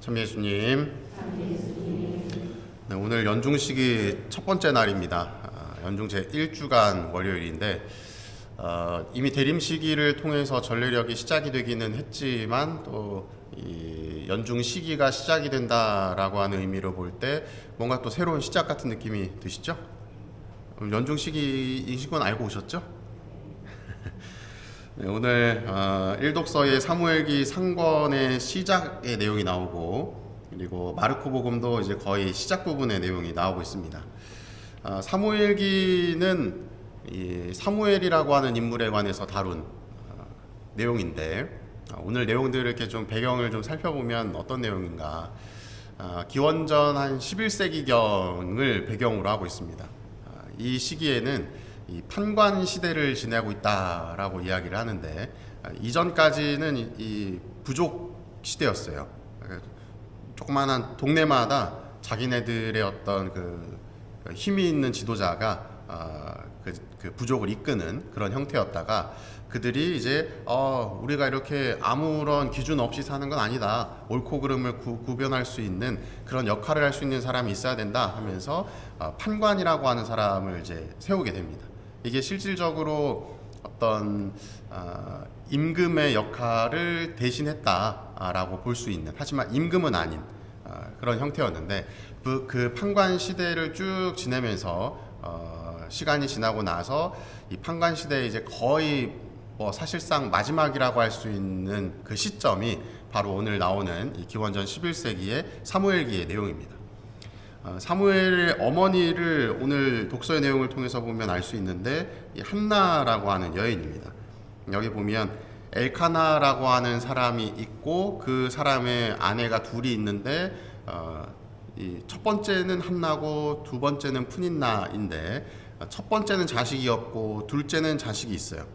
참 예수님. 네, 오늘 연중식이 첫 번째 날입니다. 연중 제 1주간 월요일인데 이미 대림 시기를 통해서 전례력이 시작이 되기는 했지만 또 이 연중 시기가 시작이 된다라고 하는 의미로 볼 때 뭔가 또 새로운 시작 같은 느낌이 드시죠? 연중 시기이신 건 알고 오셨죠? 네, 오늘 1독서의 사무엘기 상권의 시작의 내용이 나오고 그리고 마르코 복음도 이제 거의 시작 부분의 내용이 나오고 있습니다. 사무엘기는 이 사무엘이라고 하는 인물에 관해서 다룬 내용인데 오늘 내용들을 이렇게 좀 배경을 좀 살펴보면 어떤 내용인가? 기원전 한 11세기경을 배경으로 하고 있습니다. 이 시기에는 이 판관 시대를 지내고 있다라고 이야기를 하는데 이전까지는 이 부족 시대였어요. 조그마한 동네마다 자기네들의 어떤 그 힘이 있는 지도자가 그 부족을 이끄는 그런 형태였다가 그들이 이제 우리가 이렇게 아무런 기준 없이 사는 건 아니다. 옳고 그름을 구별할 수 있는 그런 역할을 할 수 있는 사람이 있어야 된다 하면서 판관이라고 하는 사람을 이제 세우게 됩니다. 이게 실질적으로 어떤 임금의 역할을 대신했다라고 볼 수 있는, 하지만 임금은 아닌 그런 형태였는데 그 판관 시대를 쭉 지내면서 시간이 지나고 나서 이 판관 시대에 이제 거의 사실상 마지막이라고 할 수 있는 그 시점이 바로 오늘 나오는 이 기원전 11세기의 사무엘기의 내용입니다. 사무엘의 어머니를 오늘 독서의 내용을 통해서 보면 알 수 있는데 이 한나라고 하는 여인입니다. 여기 보면 엘카나라고 하는 사람이 있고 그 사람의 아내가 둘이 있는데 이 첫 번째는 한나고 두 번째는 푸닌나인데 첫 번째는 자식이 없고 둘째는 자식이 있어요.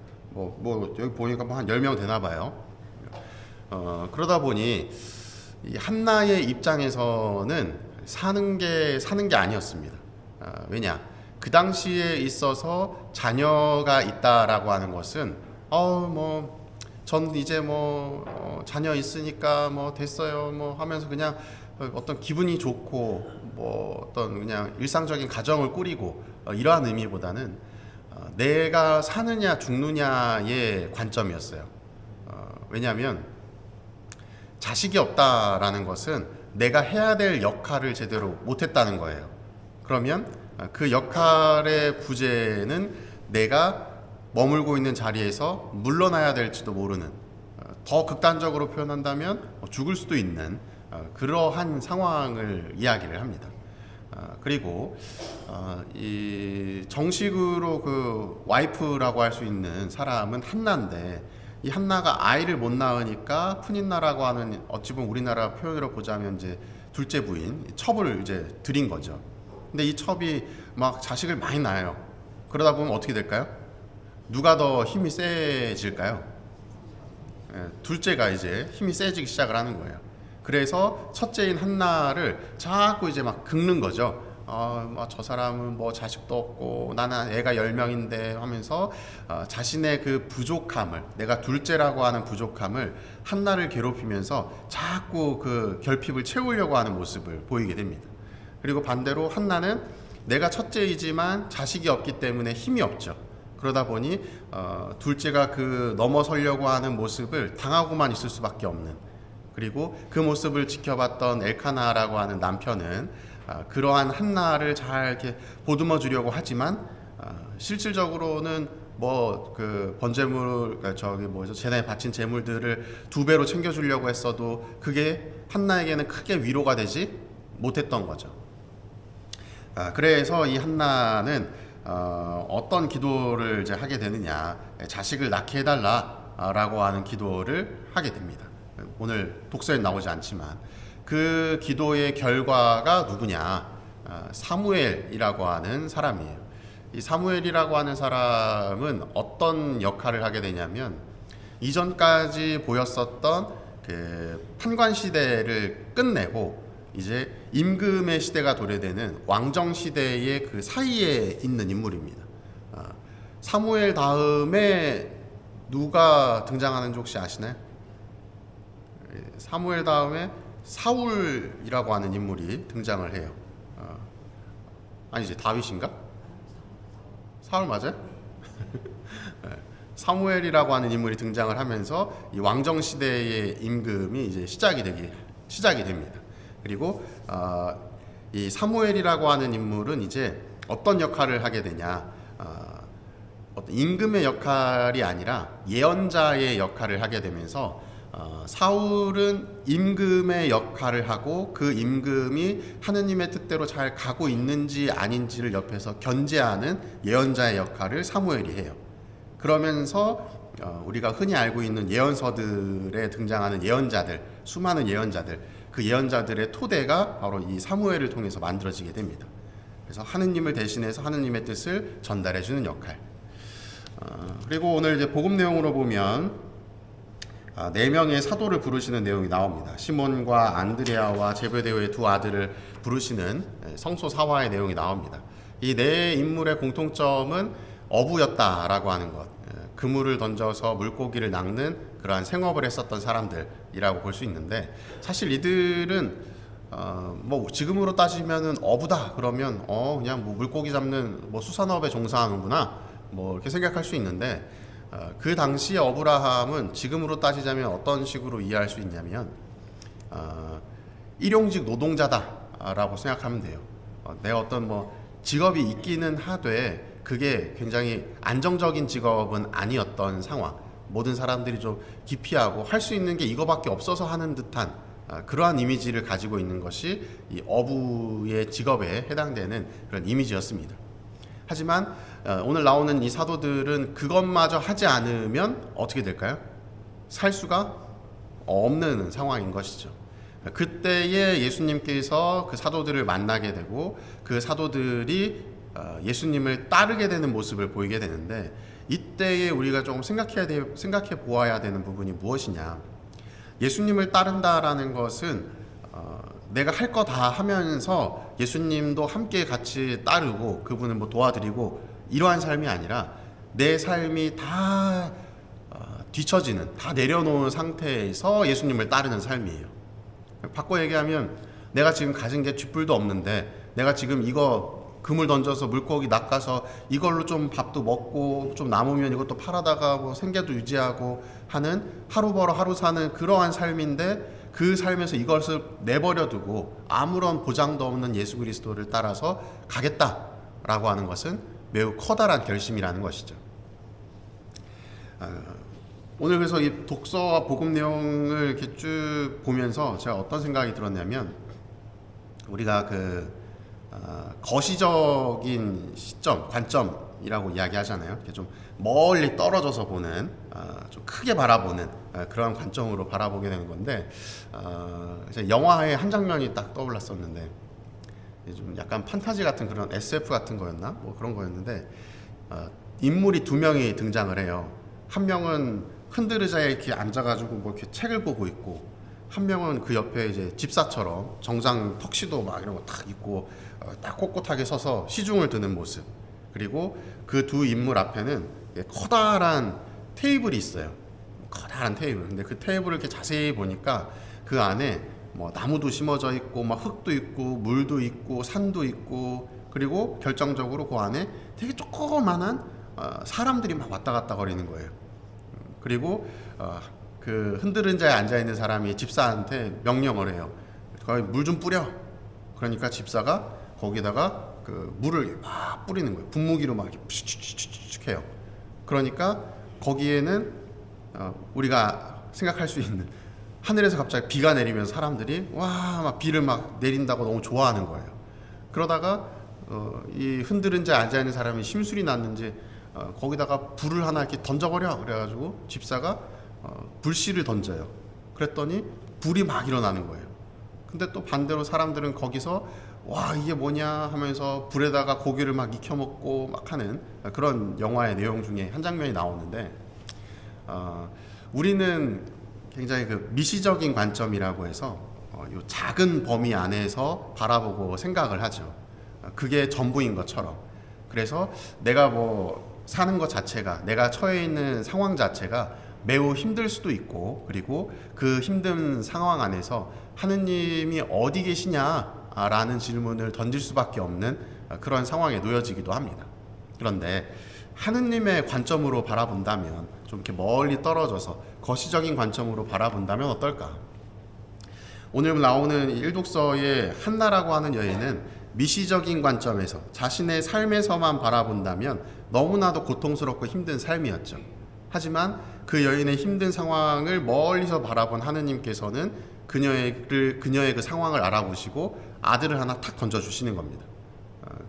여기 보니까 한 10명 되나 봐요. 그러다 보니 이 한나의 입장에서는 사는 게 아니었습니다. 왜냐? 그 당시에 있어서 자녀가 있다라고 하는 것은 전 이제 자녀 있으니까 됐어요 하면서 그냥 어떤 기분이 좋고 어떤 그냥 일상적인 가정을 꾸리고 이러한 의미보다는 내가 사느냐 죽느냐의 관점이었어요. 왜냐하면 자식이 없다라는 것은 내가 해야 될 역할을 제대로 못했다는 거예요. 그러면 그 역할의 부재는 내가 머물고 있는 자리에서 물러나야 될지도 모르는, 더 극단적으로 표현한다면 죽을 수도 있는 그러한 상황을 이야기를 합니다. 그리고 이 정식으로 그 와이프라고 할 수 있는 사람은 한나인데 이 한나가 아이를 못 낳으니까 푸닌나라고 하는, 어찌 보면 우리나라 표현으로 보자면 이제 둘째 부인 첩을 이제 들인 거죠. 근데 이 첩이 막 자식을 많이 낳아요. 그러다 보면 어떻게 될까요? 누가 더 힘이 세질까요? 둘째가 이제 힘이 세지기 시작을 하는 거예요. 그래서 첫째인 한나를 자꾸 이제 막 긁는 거죠. 저 사람은 자식도 없고 나는 애가 10명인데 하면서 자신의 그 부족함을, 내가 둘째라고 하는 부족함을 한나를 괴롭히면서 자꾸 그 결핍을 채우려고 하는 모습을 보이게 됩니다. 그리고 반대로 한나는 내가 첫째이지만 자식이 없기 때문에 힘이 없죠. 그러다 보니 둘째가 그 넘어서려고 하는 모습을 당하고만 있을 수밖에 없는, 그리고 그 모습을 지켜봤던 엘카나라고 하는 남편은 그러한 한나를 잘 이렇게 보듬어 주려고 하지만 실질적으로는 그 번제물, 제단에 바친 제물들을 2배로 챙겨주려고 했어도 그게 한나에게는 크게 위로가 되지 못했던 거죠. 그래서 이 한나는 어떤 기도를 이제 하게 되느냐, 자식을 낳게 해달라라고 하는 기도를 하게 됩니다. 오늘 독서에 나오지 않지만 그 기도의 결과가 누구냐? 사무엘이라고 하는 사람이에요. 이 사무엘이라고 하는 사람은 어떤 역할을 하게 되냐면 이전까지 보였었던 그 판관 시대를 끝내고 이제 임금의 시대가 도래되는 왕정 시대의 그 사이에 있는 인물입니다. 사무엘 다음에 누가 등장하는지 혹시 아시나요? 사무엘 다음에 사울이라고 하는 인물이 등장을 해요. 아니지, 다윗인가? 사울 맞아요? 네. 사무엘이라고 하는 인물이 등장을 하면서 이 왕정 시대의 임금이 이제 시작이 됩니다. 그리고 이 사무엘이라고 하는 인물은 이제 어떤 역할을 하게 되냐? 어떤 임금의 역할이 아니라 예언자의 역할을 하게 되면서 사울은 임금의 역할을 하고 그 임금이 하느님의 뜻대로 잘 가고 있는지 아닌지를 옆에서 견제하는 예언자의 역할을 사무엘이 해요. 그러면서 우리가 흔히 알고 있는 예언서들에 등장하는 예언자들, 수많은 예언자들, 그 예언자들의 토대가 바로 이 사무엘을 통해서 만들어지게 됩니다. 그래서 하느님을 대신해서 하느님의 뜻을 전달해주는 역할. 그리고 오늘 이제 복음 내용으로 보면 4명의 사도를 부르시는 내용이 나옵니다. 시몬과 안드레아와 제베데오의 두 아들을 부르시는 성소 사화의 내용이 나옵니다. 이 네 인물의 공통점은 어부였다라고 하는 것, 그물을 던져서 물고기를 낚는 그러한 생업을 했었던 사람들이라고 볼 수 있는데, 사실 이들은 뭐 지금으로 따지면은 어부다 그러면 그냥 뭐 물고기 잡는 뭐 수산업에 종사하는구나 뭐 이렇게 생각할 수 있는데, 그 당시의 어브라함은 지금으로 따지자면 어떤 식으로 이해할 수 있냐면 일용직 노동자다라고 생각하면 돼요. 내가 어떤 뭐 직업이 있기는 하되 그게 굉장히 안정적인 직업은 아니었던 상황, 모든 사람들이 좀 기피하고 할 수 있는 게 이거밖에 없어서 하는 듯한 그러한 이미지를 가지고 있는 것이 이 어부의 직업에 해당되는 그런 이미지였습니다. 하지만 오늘 나오는 이 사도들은 그것마저 하지 않으면 어떻게 될까요? 살 수가 없는 상황인 것이죠. 그때에 예수님께서 그 사도들을 만나게 되고 그 사도들이 예수님을 따르게 되는 모습을 보이게 되는데, 이때에 우리가 조금 생각해 보아야 되는 부분이 무엇이냐. 예수님을 따른다라는 것은 내가 할 거 다 하면서 예수님도 함께 같이 따르고 그분을 뭐 도와드리고 이러한 삶이 아니라 내 삶이 다 뒤처지는, 다 내려놓은 상태에서 예수님을 따르는 삶이에요. 바꿔 얘기하면 내가 지금 가진 게 쥐뿔도 없는데 내가 지금 이거 그물 던져서 물고기 낚아서 이걸로 좀 밥도 먹고 좀 남으면 이것도 팔아다가 뭐 생계도 유지하고 하는, 하루 벌어 하루 사는 그러한 삶인데, 그 삶에서 이것을 내버려 두고 아무런 보장도 없는 예수 그리스도를 따라서 가겠다라고 하는 것은 매우 커다란 결심이라는 것이죠. 오늘 그래서 이 독서와 복음 내용을 이렇게 쭉 보면서 제가 어떤 생각이 들었냐면, 우리가 거시적인 시점, 관점이라고 이야기하잖아요. 이렇게 좀 멀리 떨어져서 보는, 좀 크게 바라보는 그런 관점으로 바라보게 되는 건데, 영화의 한 장면이 딱 떠올랐었는데, 좀 약간 판타지 같은 그런 SF 같은 거였나? 뭐 그런 거였는데, 인물이 두 명이 등장을 해요. 한 명은 흔들의자에 이렇게 앉아가지고 뭐 이렇게 책을 보고 있고, 한 명은 그 옆에 이제 집사처럼 정장 턱시도 막 이런 거 딱 입고 딱 꼿꼿하게 서서 시중을 드는 모습. 그리고 그 두 인물 앞에는 커다란 테이블이 있어요. 커다란 테이블. 근데 그 테이블을 이렇게 자세히 보니까 그 안에 뭐 나무도 심어져 있고 막 흙도 있고 물도 있고 산도 있고, 그리고 결정적으로 그 안에 되게 조그만한 사람들이 막 왔다 갔다 거리는 거예요. 그리고 그 흔들은 자에 앉아 있는 사람이 집사한테 명령을 해요. 거기 물 좀 뿌려. 그러니까 집사가 거기다가 그 물을 막 뿌리는 거예요. 분무기로 막 이렇게 푸슉푸슉 해요. 그러니까 거기에는 우리가 생각할 수 있는, 하늘에서 갑자기 비가 내리면 사람들이 와 막 비를 막 내린다고 너무 좋아하는 거예요. 그러다가 이 흔들은 자에 앉아 있는 사람이 심술이 났는지 거기다가 불을 하나 이렇게 던져버려. 그래가지고 집사가 불씨를 던져요. 그랬더니 불이 막 일어나는 거예요. 근데 또 반대로 사람들은 거기서 와 이게 뭐냐 하면서 불에다가 고기를 막 익혀 먹고 막 하는 그런 영화의 내용 중에 한 장면이 나오는데, 우리는 굉장히 그 미시적인 관점이라고 해서 요 작은 범위 안에서 바라보고 생각을 하죠. 그게 전부인 것처럼. 그래서 내가 뭐 사는 것 자체가, 내가 처해 있는 상황 자체가 매우 힘들 수도 있고, 그리고 그 힘든 상황 안에서 하느님이 어디 계시냐라는 질문을 던질 수밖에 없는 그런 상황에 놓여지기도 합니다. 그런데 하느님의 관점으로 바라본다면, 좀 이렇게 멀리 떨어져서 거시적인 관점으로 바라본다면 어떨까? 오늘 나오는 일독서의 한나라고 하는 여인은 미시적인 관점에서 자신의 삶에서만 바라본다면 너무나도 고통스럽고 힘든 삶이었죠. 하지만 그 여인의 힘든 상황을 멀리서 바라본 하느님께서는 그녀의 그 상황을 알아보시고 아들을 하나 탁 던져주시는 겁니다.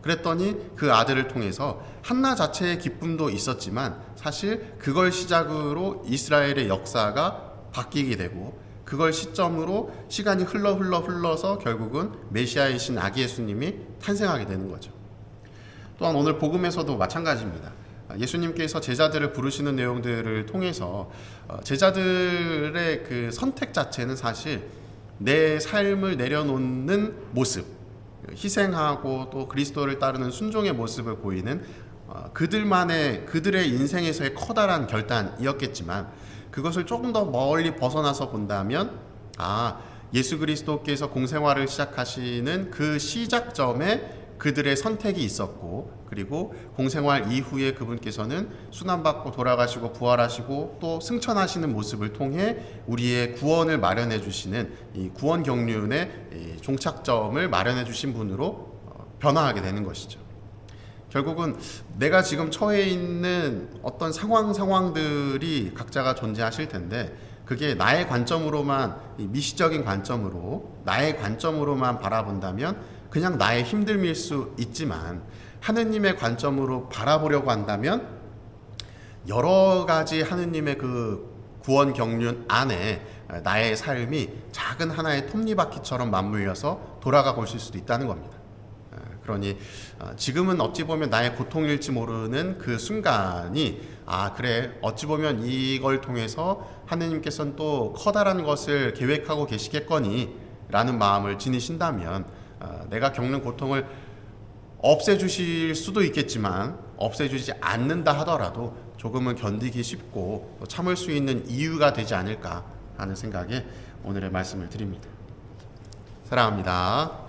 그랬더니 그 아들을 통해서 한나 자체의 기쁨도 있었지만 사실 그걸 시작으로 이스라엘의 역사가 바뀌게 되고, 그걸 시점으로 시간이 흘러서 결국은 메시아이신 아기 예수님이 탄생하게 되는 거죠. 또한 오늘 복음에서도 마찬가지입니다. 예수님께서 제자들을 부르시는 내용들을 통해서 제자들의 그 선택 자체는 사실 내 삶을 내려놓는 모습, 희생하고 또 그리스도를 따르는 순종의 모습을 보이는 그들의 인생에서의 커다란 결단이었겠지만, 그것을 조금 더 멀리 벗어나서 본다면 예수 그리스도께서 공생활을 시작하시는 그 시작점에 그들의 선택이 있었고, 그리고 공생활 이후에 그분께서는 순환받고 돌아가시고 부활하시고 또 승천하시는 모습을 통해 우리의 구원을 마련해 주시는 이 구원 경륜의 종착점을 마련해 주신 분으로 변화하게 되는 것이죠. 결국은 내가 지금 처해 있는 어떤 상황들이 각자가 존재하실 텐데, 그게 나의 관점으로만, 미시적인 관점으로 나의 관점으로만 바라본다면 그냥 나의 힘듦일 수 있지만, 하느님의 관점으로 바라보려고 한다면 여러 가지 하느님의 그 구원 경륜 안에 나의 삶이 작은 하나의 톱니바퀴처럼 맞물려서 돌아가고 있을 수도 있다는 겁니다. 그러니 지금은 어찌 보면 나의 고통일지 모르는 그 순간이, 그래, 어찌 보면 이걸 통해서 하느님께서는 또 커다란 것을 계획하고 계시겠거니 라는 마음을 지니신다면, 내가 겪는 고통을 없애주실 수도 있겠지만 없애주지 않는다 하더라도 조금은 견디기 쉽고 또 참을 수 있는 이유가 되지 않을까 하는 생각에 오늘의 말씀을 드립니다. 사랑합니다.